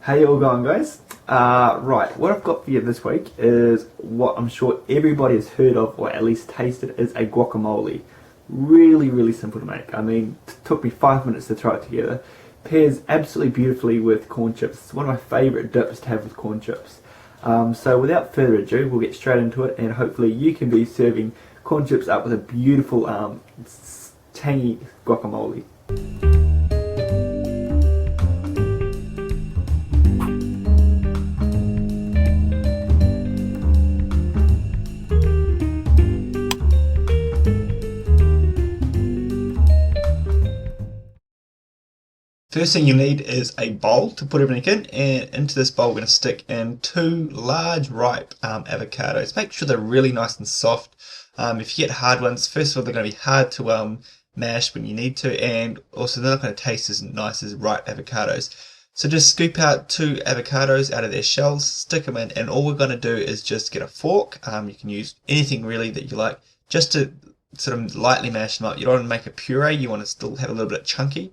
How you all going, guys? Right, what I've got for you this week is what I'm sure everybody has heard of or at least tasted is a guacamole. Really, really simple to make. I mean, it took me 5 minutes to throw it together. Pairs absolutely beautifully with corn chips. It's one of my favourite dips to have with corn chips. So without further ado, we'll get straight into it, and hopefully you can be serving corn chips up with a beautiful tangy guacamole. First thing you need is a bowl to put everything in, and into this bowl we're going to stick in 2 large ripe avocados. Make sure they're really nice and soft. If you get hard ones, first of all they're going to be hard to mash when you need to, and also they're not going to taste as nice as ripe avocados. So just scoop out 2 avocados out of their shells, stick them in, and all we're going to do is just get a fork. You can use anything really that you like, just to sort of lightly mash them up. You don't want to make a puree, you want to still have a little bit chunky.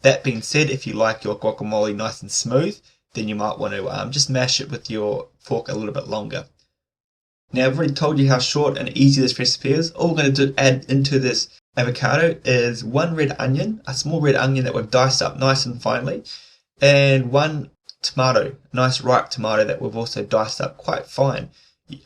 That being said, if you like your guacamole nice and smooth, then you might want to just mash it with your fork a little bit longer. Now, I've already told you how short and easy this recipe is. All we're going to add into this avocado is 1 red onion, a small red onion that we've diced up nice and finely, and 1 tomato, nice ripe tomato that we've also diced up quite fine.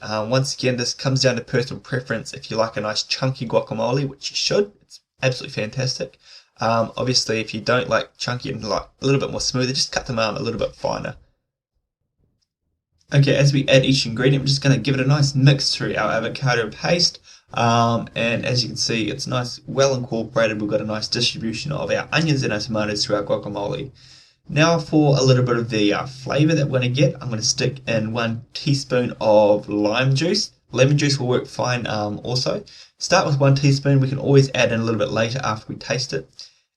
Once again, this comes down to personal preference. If you like a nice chunky guacamole, which you should, it's absolutely fantastic. Obviously, if you don't like chunky and like a little bit more smoother, just cut them a little bit finer. Okay, as we add each ingredient, we're just going to give it a nice mix through our avocado paste. And as you can see, it's nice, well incorporated. We've got a nice distribution of our onions and our tomatoes through our guacamole. Now for a little bit of the flavour that we're going to get, I'm going to stick in 1 teaspoon of lime juice. Lemon juice will work fine also. Start with 1 teaspoon. We can always add in a little bit later after we taste it.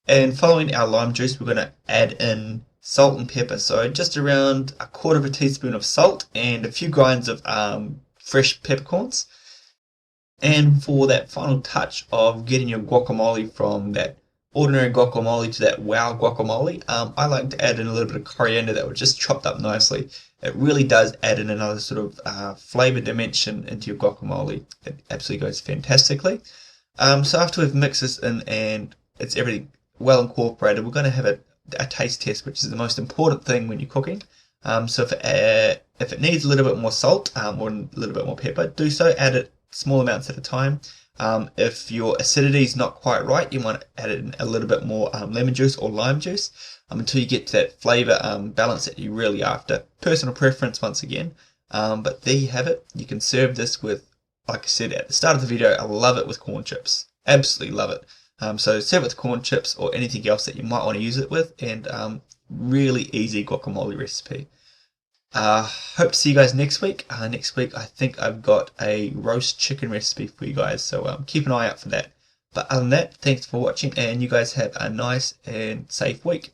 And following our lime juice, we're going to add in salt and pepper. So just around 1/4 teaspoon of salt and a few grinds of fresh peppercorns. And for that final touch of getting your guacamole from that ordinary guacamole to that wow guacamole, I like to add in a little bit of coriander that was just chopped up nicely. It really does add in another sort of flavour dimension into your guacamole. It absolutely goes fantastically. So after we've mixed this in and it's everything well incorporated, we're going to have a taste test, which is the most important thing when you're cooking. So if it needs a little bit more salt or a little bit more pepper, do so. Add it small amounts at a time. If your acidity is not quite right, you want to add in a little bit more lemon juice or lime juice until you get to that flavour balance that you're really after. Personal preference once again. But there you have it. You can serve this with, like I said at the start of the video, I love it with corn chips. Absolutely love it. So serve it with corn chips or anything else that you might want to use it with, and really easy guacamole recipe. Hope to see you guys next week. Next week I think I've got a roast chicken recipe for you guys, so keep an eye out for that. But other than that, thanks for watching, and you guys have a nice and safe week.